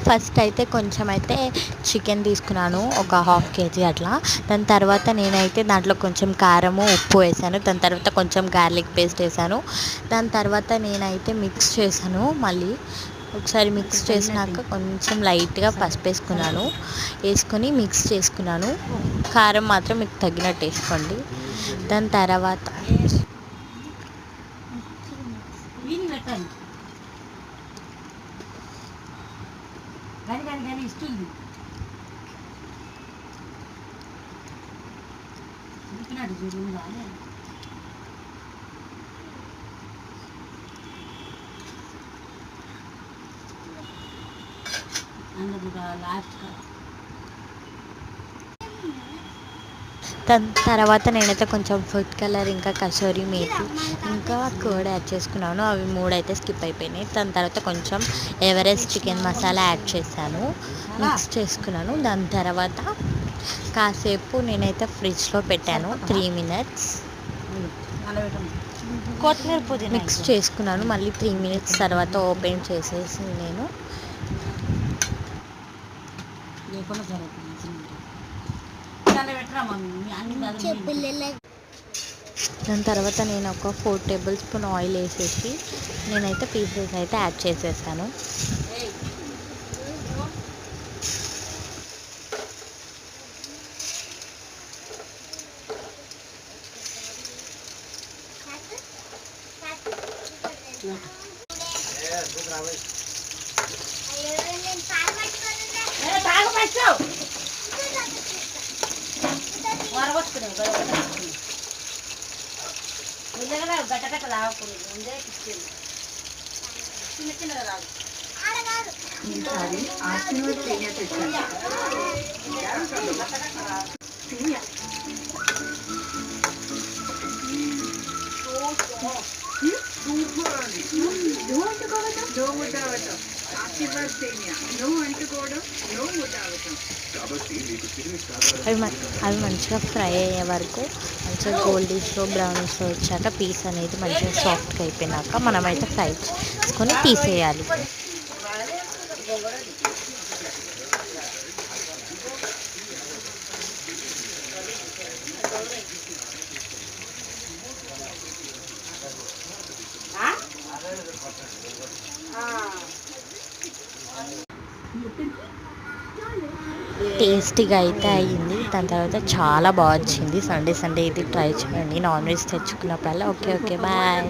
First అయితే కొంచెం అయితే చికెన్ తీసుకున్నాను, ఒక హాఫ్ కేజీ అట్లా. దాని తర్వాత నేనైతే దాంట్లో కొంచెం కారము ఉప్పు వేసాను. దాని తర్వాత కొంచెం గార్లిక్ పేస్ట్ వేసాను. దాని తర్వాత నేనైతే మిక్స్ చేశాను. మళ్ళీ ఒకసారి మిక్స్ చేసినాక కొంచెం లైట్గా పసుపు వేసుకొని మిక్స్ చేసుకున్నాను. కారం మాత్రం మీకు తగినట్టు వేసుకోండి. దాని తర్వాత ఇస్తుంది లాస్ట్ దాని తర్వాత నేనైతే కొంచెం ఫుడ్ కలర్, ఇంకా కసూరి మేతి, ఇంకా కర్డ్ యాడ్ చేసుకున్నాను. అవి 3 అయితే స్కిప్ అయిపోయినాయి. దాని తర్వాత కొంచెం ఎవరెస్ట్ చికెన్ మసాలా యాడ్ చేశాను, మిక్స్ చేసుకున్నాను. దాని తర్వాత కాసేపు నేనైతే ఫ్రిడ్జ్లో పెట్టాను 3 మినిట్స్. కొత్తిమీర పుదీనా మిక్స్ చేసుకున్నాను. మళ్ళీ 3 మినిట్స్ తర్వాత ఓపెన్ చేసేసి నేను దాని తర్వాత నేను ఒక 4 టేబుల్ స్పూన్ ఆయిల్ వేసేసి నేనైతే పీసెస్ అయితే యాడ్ చేసేసాను. గట్టగట్ట రావకూడదు ముందే చిన్న చిన్నగా రాదు. అవి మంచిగా ఫ్రై అయ్యే వరకు, మంచిగా గోల్డిష్లో బ్రౌనిష్లో వచ్చాక పీస్ అనేది మంచిగా సాఫ్ట్గా అయిపోయినాక మనమైతే ఫ్రై చేసుకొని తీసేయాలి. టేస్టీగా అయితే అయ్యింది. దాని తర్వాత చాలా బాగా వచ్చింది. సండే ఇది ట్రై చేయండి. నాన్ వెజ్ తెచ్చుకున్నప్పుడల్లా. Okay bye.